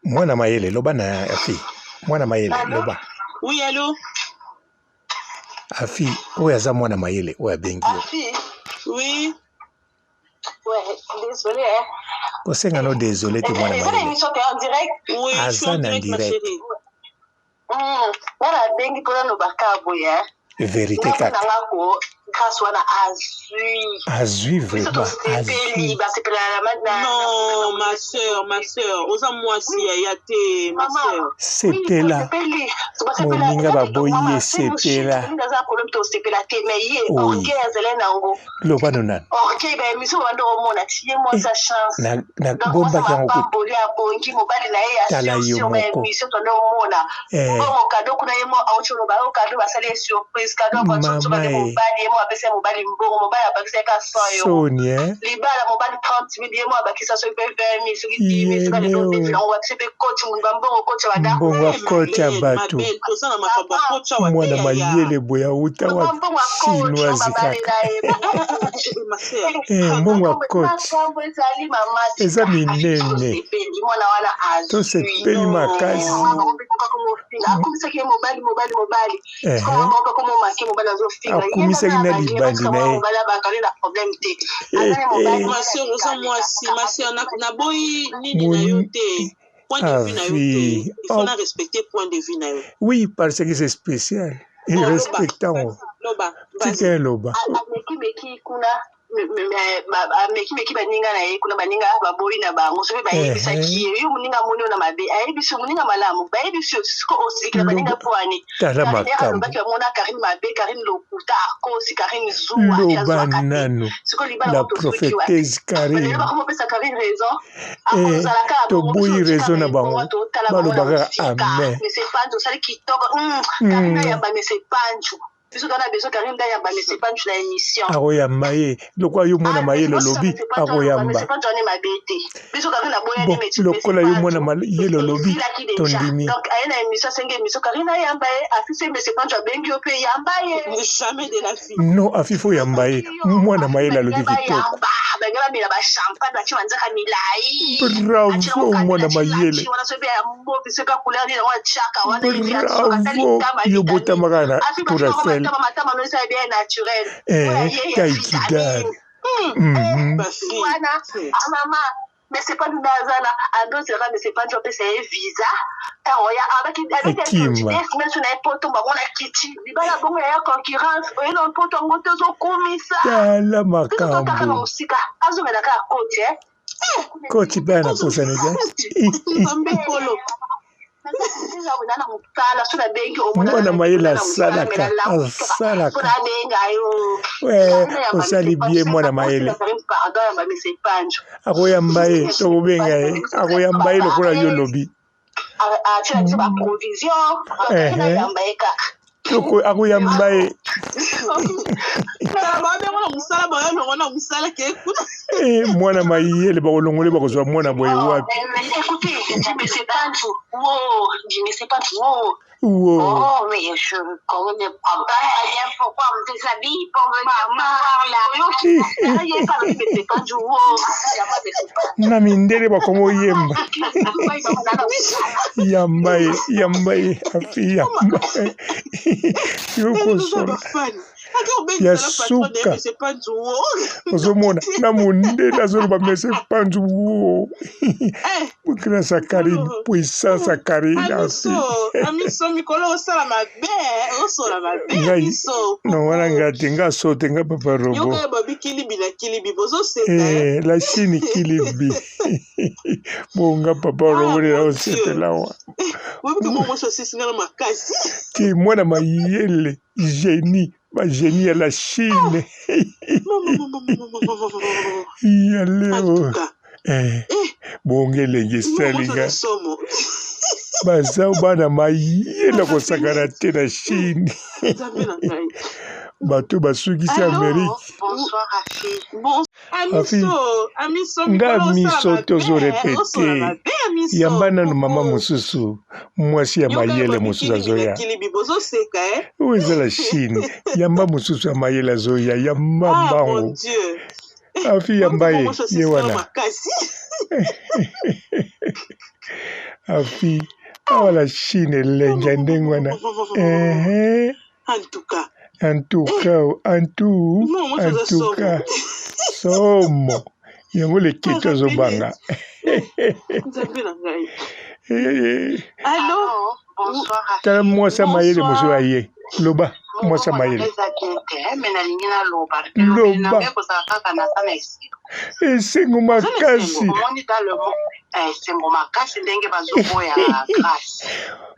Mwana mayele loba na afi. Mwana mayele loba. Oui, allô? Afi, oya za mwana mayele, oya bengi. Afi? Oui. Ouais, désolé. Kosenga no désolé ti mwana mayele. Émission en direct? Oui, je suis en direct, ma chérie. Mwana bengi pona no bakabo ya. Vérité kaka. Grâce wana azui vraiment azui. Non, ma soeur, oza mwasi ya te, ma soeur. Sepela. Moninga baboye sepela. Oui. Loba nona. Na bomba yango. Tala yo moko. Mama Sonia libala mobali 30 000 mo abakisa so pe 20 000 so ki 10 000 so ka le do on va se pe coach mbongo coach wa da coach batu mwana mayele boya uta wa chinoise kaka mbongo coach eza minene to se peli makasi akumisaki na libandi na ye oui parce que c'est spécial et respectant tika loba meki baninga na ye kuna baninga baboyi na bango so ba yebisaki yo muninga moni na mabe ayebisi muninga malamu ba yebisi siko osiki na baninga poani tala makambo baki mona Karine mabe Karine lokuta akosi Karine zuwa ya banano la prophétesse Karine ba komo pesa Karine raison akozalaka to boyi raison na bango balobaka amen mais c'est pas tout ça qui toko Karine ya ba mais c'est pas akoyamba ye lokwa yo mwana mayele lobi akoyamba lokola yo mwana mayele lobi tondimi no afifo yamba ye mwana mayele alobi kitoko bravo mwana mayele bravo yo botamaka na turafel Taïkidar. Mais c'est pas du bazana, à d'autres mais c'est pas du c'est visa. Avec mais sur les potos, on a quitté. Il va la bonne concurrence, et non potos, on te zo commissaire. La makambo. Coach bana ko Sénégal. Mwana mayele asalaka osali bie mwana mayele akoyamba ye tokobenga ye akoyamba ye lokola yo lobi akoyamba ye mwana mayele bakolongole bakozwa mwana boye wapi oh, mais je connais pas bien pourquoi on déshabille pour venir na mindele bakomo yemba yambaye afi yambaye yokosola ya suka ozomona na mondele azoloba mese panzu wo grâce à Karine puissance à Karine no wana ngati nga sote nga papa robo la chini kilibi bonga papa robo le osepelawa ti mwana mayele génie ma génie à la Chine ya leo bongelenge salinga baza bana mayele kosakana te na Chine bato basukisi Amerike nga miso tozorepete yamba nano mama mosusu mwasi ya mayele mosusu azoya oyo eza la Chine yamba mosusu ya mayele azoya yamba mbango afi yamba ye wana Afi, awala Chine lenga ndengwana. En tout cas, somo. Yango le kito zobanga. Allô? Bonsoir. Tala mwasa mayele musu aye. Loba, mwasa mayele. Loba. Esengo makasi.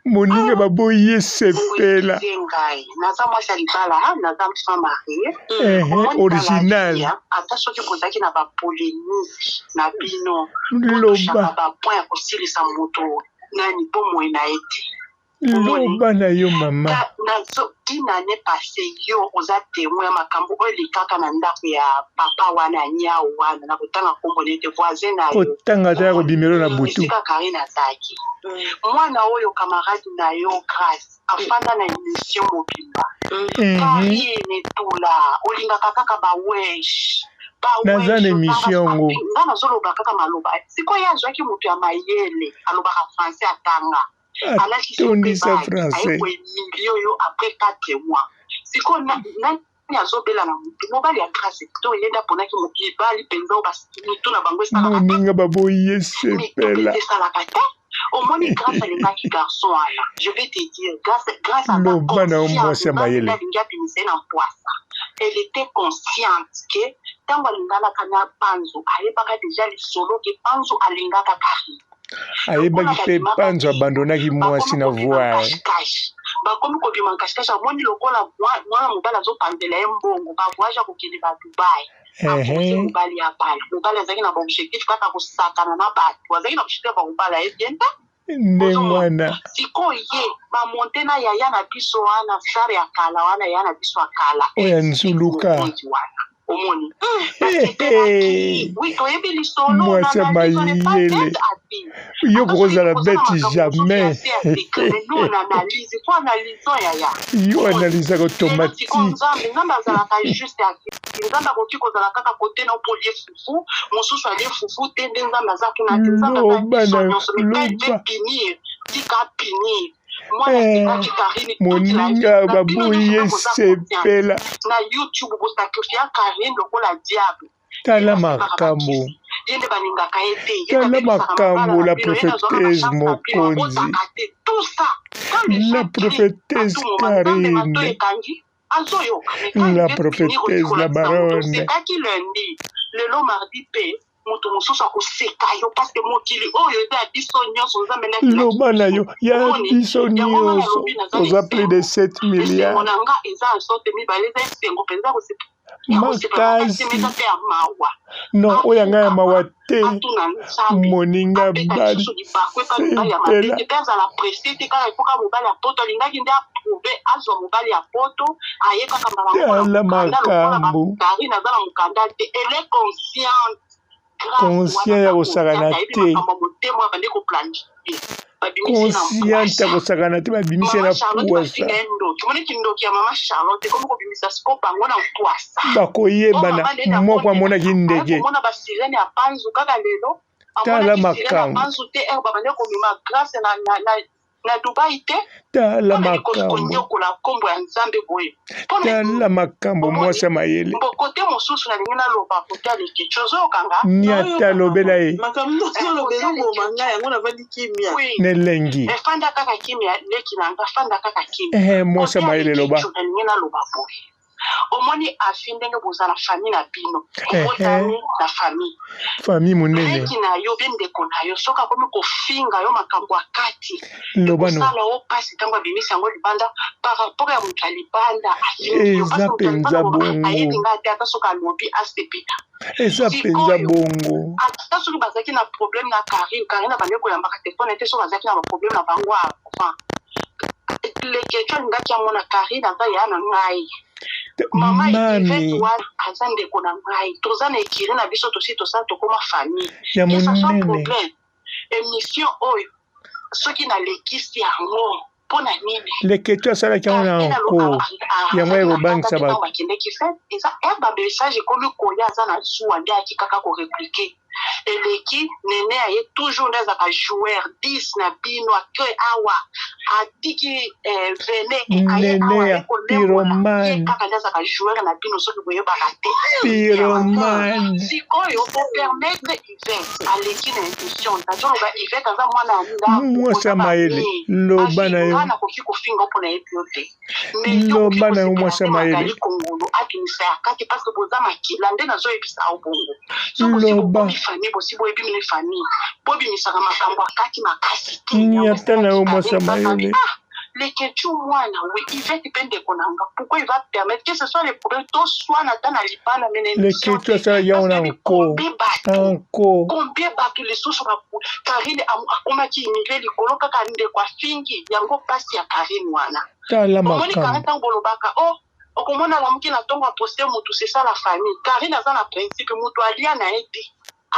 Moninga baboye sepela. Original. Loba na yo mama. Kina ne passé yo oza témoin makambo olikaka na ndako ya papa wana nya wana na kutanga kombo te voisin na yo. Kotanga ta ko bimelo na butu. Sika Karina Zaki. Mwana oyo camarade na yo Grace afanda na émission mobimba. Karine tula olingaka kaka ba wesh. Naza na émission ngo. Ngana zoloba kaka maloba. Siko ya zwaki mutu ya mayele aloba ka français atanga. Tondisa français. Après 4 mois. Si on a zobela na mutu mobali ya Grace to yenda pona ki mokibali penza mutu na bango esala ka moninga baboye sepela au moins Grace alinga ki garçon ala je vais te dire grâce à no bana omwasa mayele elle était consciente que tango alingana kana panzo ayebaka déjà le solo que panzo alingaka Karine ayebaki mpe panzo abandonaki mwasi na voile bakomi kobima nkashikashi amoni lokola mwana mobali azopandela ye mbongo bavoyage akokende ba Dubai akosi mobali ya bala mobali azalaki na baobjectif kaka kosakana na bato azalaki na objectif bakobala ye bienta nde mwana sikoyo ye bamonte na yaya na biso wana frere ya kala wana yaya na biso ya kala oyo nzuluka omoni mwasa mayele yo kokozala beti jamais yo analizaka automatique nzambe azalaka juste nzambe akoki kozala kaka kote na opolie fufu mosusu alie fufu te nde nzambe aza kuna te nzambe aza pinir tika pinir moninga baboye sepela na YouTube bosakrifia Karine lokola diable tala makambo yende baningaka ete tala makambo la prophétesse Mokonzi la prophétesse Karine la prophétesse la baronne lelo mardi pe moto mosusu akoseka yo parce que mokili oyo eza ya biso nyonso nzambe loba na yo ya biso nyonso oza plus de 7 milliards nanga eza nsote mibale eza esengo mpenza makasi non oyo anga ya mawa te moninga bali sepela ezala presse te kaka efoka mobali ya poto alingaki nde aprouve azwa mobali ya poto aye kaka tala makambo Karine aza na mokanda te ele consciente conscient ya kosakana te consciente ya kosakana te babimisi na puasa bakoyebana moko amonaki ndege tala makambo na Dubai te tala makambo mwasa mayele kote mosusu nalingi naloba kote aleki chozokanga niata lobela ye nelengi fanda kaka kimia leki nanga fanda kaka kimia mwasa mayele loba nalingi naloba boye omoni afi ndenge bozala famille na bino obotani na famille monene leki na yo bendeko na yo soki akomi kofinga yo makambo ya kati lobano osala o pasi ntango abimisi yango libanda par rapport ya moto ya libanda eza mpenza bongo ayebi nga te ata soki alobi asepita eza mpenza bongo ata soki bazalaki na problème na Karine abandi koyambaka telefone te soki bazalaki na baproblème na bango enfin leketio alingaki amona Karine aza ya na ngai mama ivet wana aza ndeko na ngai toza na ekiri na biso tosi tosala tokoma famille ya monene problème émission oyo soki nalekisi yango mpona nini leketio asalaki yango na nko yango ekobangisa bato bakendeki fe eza bamessage ekomi koya aza na zuwa nde aki kaka koreplike eleki nene aye toujours ndaza ka joueur 10 na bino accueil awa atiki vene aye awa ye Pyroman kaka ndaza ka joueur na bino soki boyebaka te Pyroman sikoyo po permettre Yvette aleki na émission nazoloba Yvette aza mwana ya ndako mwasa mayele loba na yo nakoki kofinga mpona ye pio te loba na yo mwasa mayele kongolo akimisa ya kati parce que boza makila nde nazoyebisa yo bongo soki bokomi famille bosi boyebi mine famille bobimisaka makambo akati makasi te nyata na yo mwasa mayele leketu mwana oui Yvette mpe ndeko na nga pourquoi il va permettre que ce soit les problèmes to soit nata na libala mene leketu asala yango na nko combien bato lisusu Karine akomaki imile likolo kaka ndeko afingi yango pasi ya Karine wana omoni Karine ntango olobaka okomona lamuki na ntongo aposte motu c'est ça la famille Karine aza na principe motu alia na ye te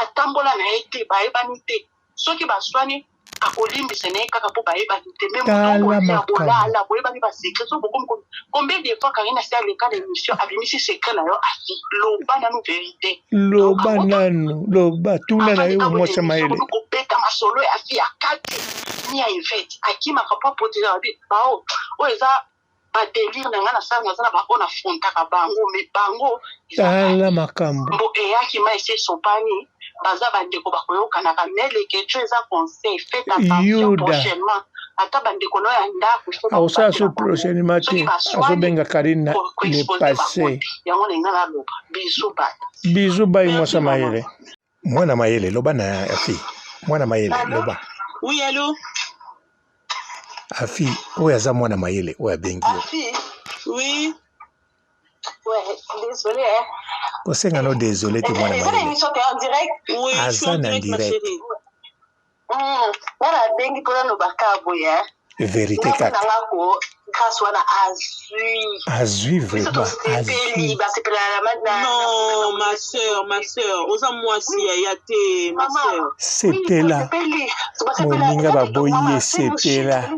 atambola na ye te bayebani te soki baswani akolimbisa na ye kaka mpo bayebani te me motu bolala boyebani basekret so combien de fois Karine asi aleka na émission abimisi sekret na yo asi loba nanu vérité loba nanu loba tuna na yo mwasa mayele kopeta masolo ya fi ya kati ni ya Yvette akimaka mpo apotela babi bao oyo eza badelire na nga na sala naza na bango na frontaka bango me bango tala makambo mbo eyaki ma ese sopani baza bandeko bakoyokanaka me leketu eza conseil fait attention prochainement ata bandeko no ya ndako akosala so prochainement te azobenga Karine na le passé yango na nga naloba bizu bai mwasa mayele mwana mayele loba na afi mwana mayele loba oui allo afi oyo aza mwana mayele oyo abengi yo oui désolé kosenga no désolé te mwana mayele aza na direct wana abengi mpona lobaka boya vérité kaka grâce wana azwi vraiment azwi non ma sœur oza mwasi ya te ma sœur sepela moninga baboyi ye sepela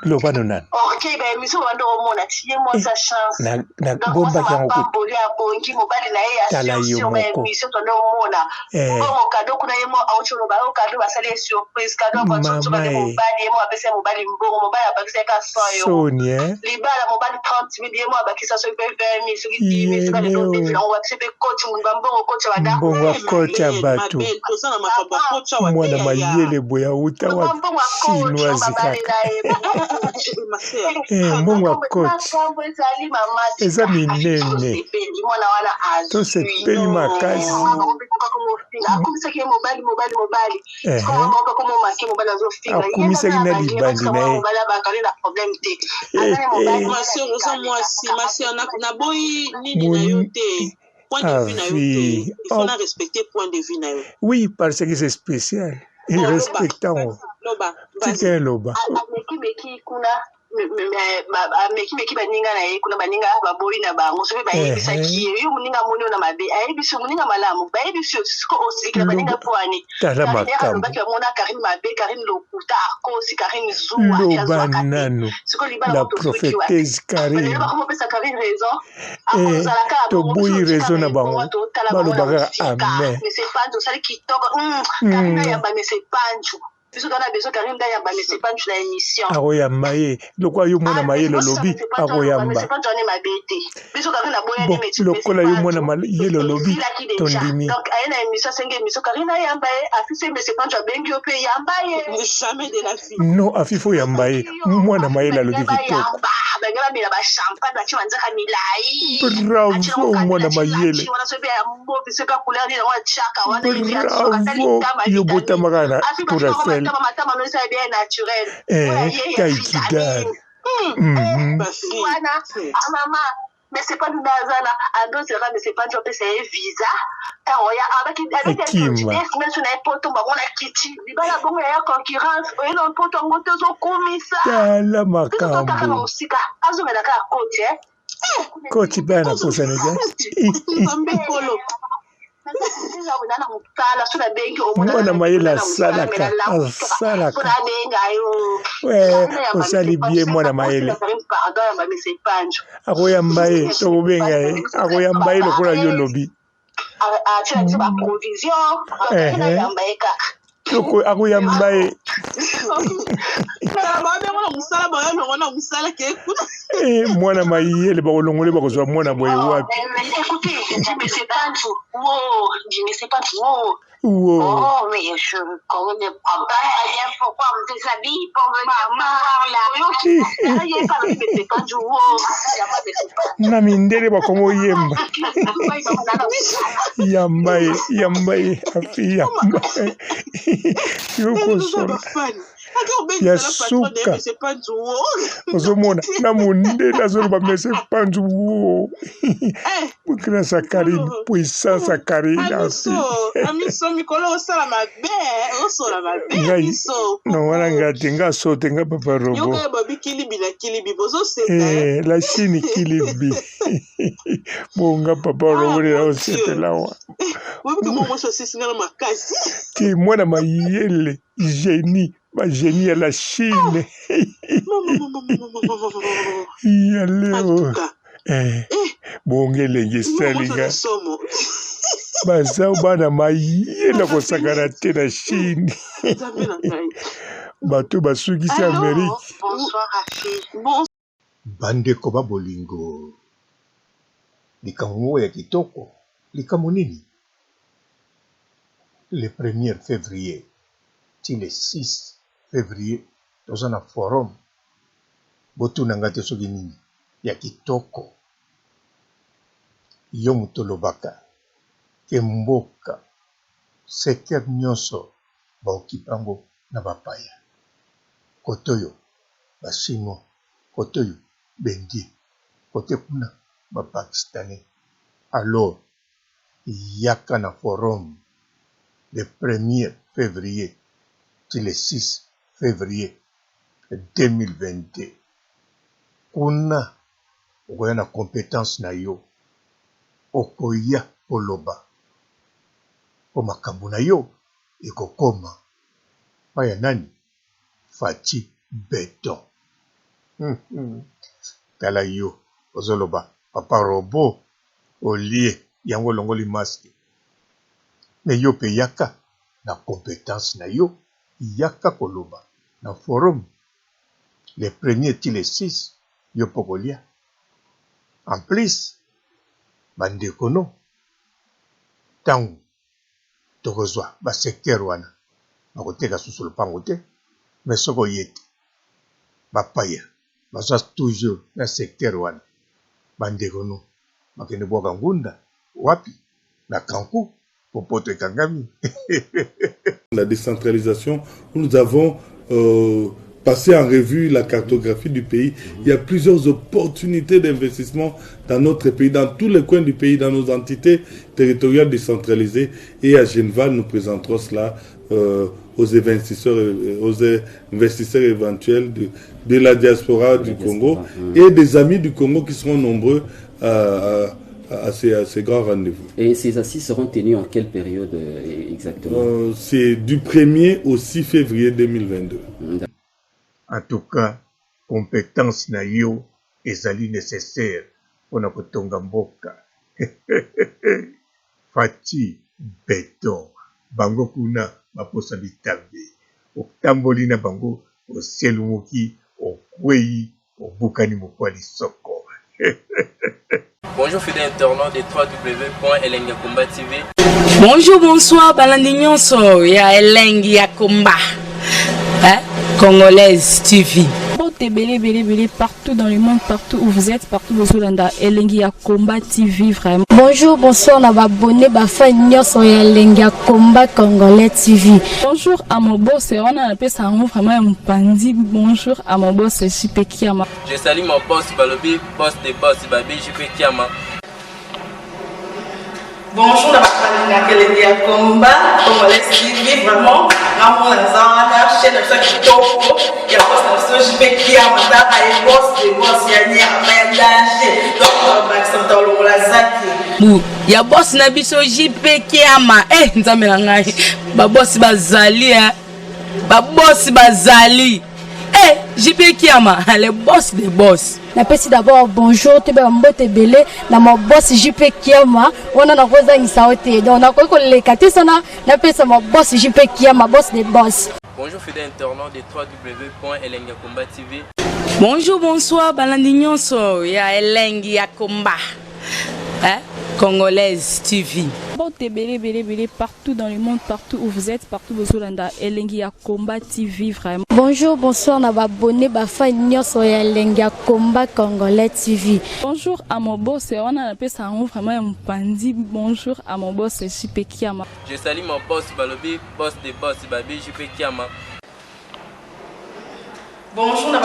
loba no nani nabombaki yango tala yo moko Sonia libala mobali 30 000 yemo abakisa so pe 20 000 so 10 000 so le do de on accepte coach mbongo coach wada mbongo coach abatu mwana mayele boya uta wa chinoise kaka mbongo coach eza minene to se peli makasi akumisaki na libandi na ye oui parce que c'est spécial et respectant tika loba meki baninga na ye kuna baninga baboyi na bango soki bayebisaki ye yo moninga moni na mabe ayebisi moninga malamu bayebisi siko osikila baninga pwani alobaki bamona Karine mabe Karine lokuta akosi Karine zuwa nanu la prophétesse Karine bakomopesa Karine raison toboyi raison na bango balobaka amen mese pancho osali kitoko Karine yamba mese pancho akoyamba ye lokola yo mwana mayele lobi akoyamba lokola yo mwana mayele lobi tondimi no afifo yamba ye mwana mayele alobi kitoko bravo mwana mayele bravo yo botamaka na Tourafel Taïkigar mais c'est pas du nazana ando sera mais c'est pas job c'est visa oya abaki destination na poto mbona kiti libala bongo ya concurrence oyo no poto ngoto zo komisa la makambo musika azomela ka coach bana pour Sénégal mwana mayele asalaka osali bie mwana mayele akoyamba ye tokobenga ye akoyamba ye lokola yo lobi atia biso ba provision na yamba eka toko ako yambaye mwana mayele bakolongole bakozwa mwana boye wapi Oh, mais je connais pas. Pourquoi on me déshabille pour venir voir là? Namindele bakomo yemba. Yambaye, afi yambaye. Yokosola. Ya suka. Ozomona namundela zoluba mese panju. Bukina sakari puissance sakari afi. Amiso mikolo osala mabe amiso. No wana ngati nga sote nga papa robo. Yoka babi kilibi na kilibi bozo seka. La chini kilibi. Bonga papa robo le osete lawa. Wewe kama mwisho sisi ngala makasi. Ki mwana mayele génie. Ma génie à la Chine. Ya leo. Bongele ngesalinga. Baza bana mayela kosakana te na Chine. Bato basukisi Amérique. Bonsoir Rafi. Bandeko ba bolingo. Likambo ya kitoko. Likambo nini? Le 1er février. Le 6 février, dans un forum, botu nangate soki nini ya kitoko yo mutolobaka ke mboka secteur nyonso baokipango na bapaya kotoyo bachinois kotoyo bendie kote kuna bapakistanais. Alors yaka na forum le 1er février le 6 février 2022. Kuna okoya na compétence na yo okoya koloba po makambo na yo ekokoma paya nani Faci Beton. Tala yo ozoloba papa robo olie yango longoli masque me yo pe yaka na compétence na yo yaka koloba na forum le 1er ti le 6 yo pokolia en plus bandeko no tango tokozwa basecteur wana bakoteka susu lopango te mais soko yete bapaya bazwa toujours na secteur wana bandeko no bakende bwaka ngunda wapi na Kankou. La décentralisation, nous avons passé en revue la cartographie du pays. Il y a plusieurs opportunités d'investissement dans notre pays, dans tous les coins du pays, dans nos entités territoriales décentralisées. Et à Geneva, nous présenterons cela aux investisseurs éventuels de la diaspora du Congo et des amis du Congo qui seront nombreux à ces grands rendez-vous. Et ces assises seront tenues en quelle période exactement? C'est du 1er au 6 février 2022. En tout cas, compétence na yo ezali nécessaire pour na kotonga mboka. Faci Beton, bango kuna baposa bitambe. Otamboli na bango oselumuki okwei obukani mokwali soko. Bonjour fidèles internautes de www.elengiakomba TV. Bonjour, bonsoir, balandi nyonso ya Elengi ya Komba. Congolaise TV. Belé partout dans le monde, partout où vous êtes, partout où vous êtes, Elengi ya Komba TV vraiment. Bonjour, bonsoir, na abonné bafa nyonso ya Elengi ya Komba Congolais TV. Bonjour à mon boss, on a appelé ça vraiment un pandi. Bonjour à mon boss, JP Kiama. Je salue mon boss Balobi, boss de boss Babi, JP Kiama. Bonjour, la Elengi ya Komba Congolais TV vraiment. Ramon Lazana, chaîne de ça qui topo, il y a pas de JP Kiama, ça a boss de boss ya nia danger. Donc Maxime Tolo Lazaki. Ya boss na biso JP Kiama. Nzambe na ngai. Ba boss bazali ba boss bazali. JP Kiama, le boss des boss. Napesi d'abord bonjour, te mbote belé na mon boss JP Kiama, on a rosa insaote. Donc on a quoi les catés sana, napesa mon boss JP Kiama, boss des boss. Bonjour fidèles internautes de www.elengiakomba TV. Bonjour, bonsoir, balandignon so ya Elengia Komba. Congolaise TV. Belé partout dans le monde, partout où vous êtes, partout où vous êtes, Elengia Komba TV vraiment. Bonjour, bonsoir, na abonné ba fan nyonso ya Elengia Komba Congolais TV. Bonjour à mon boss, on a appelé ça vraiment un pandi. Bonjour à mon boss JP Kiama. Je salue mon boss Balobi, boss des boss Babi JP Kiama. Bonjour, na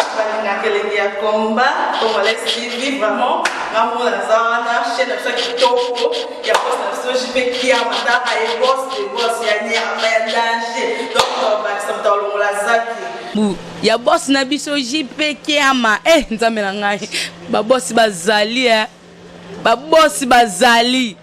Elengia Komba Congolais TV vraiment. Maman la zana chaîne de chaque kitoko ya boss na JP Kiama ta ay boss de boss ya ni ya danger donc ba samta lo la zaki ya boss na biso JP Kiama nzambe na ngai ba boss bazali ba boss bazali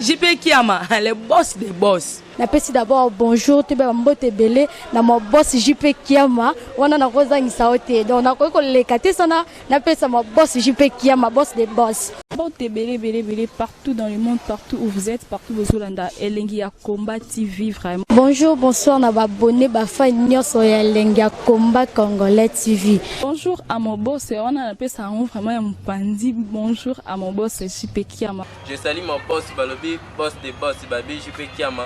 JP Kiama le boss des boss. Napesi d'abord bonjour, te mbote belé na mon boss JP Kiama, on a rosa insaote. Donc on a quoi les catés sana, napesa mon boss JP Kiama, boss des boss. Belé partout dans le monde, partout où vous êtes, partout où vous êtes, Elengia Komba TV vraiment. Bonjour, bonsoir, na abonné ba fan nyonso ya Elengia Komba Congolais TV. Bonjour à mon boss, on a appelé ça vraiment un pandi. Bonjour à mon boss JP Kiama. Je salue mon boss Balobi, boss des boss Babi JP Kiama.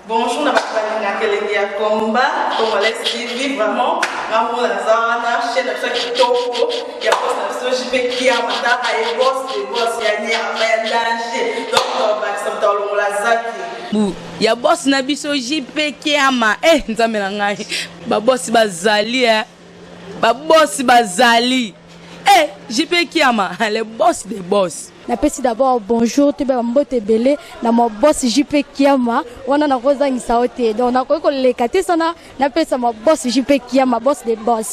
Bonjour, na Elengia Komba Congolais TV vraiment. Maman la zana chaîne de chaque kitoko ya boss na JP Kiama ta ay boss de boss ya ni ya danger donc ba samta lo la zaki ya boss na biso JP Kiama nzambe na ngai ba boss bazali ba boss bazali JP Kiama le boss des boss. Napesi d'abord bonjour, te mbote belé na mon boss JP Kiama, on a rosa insaote. Donc on a quoi les catés sana, napesa mon boss JP Kiama, boss des boss.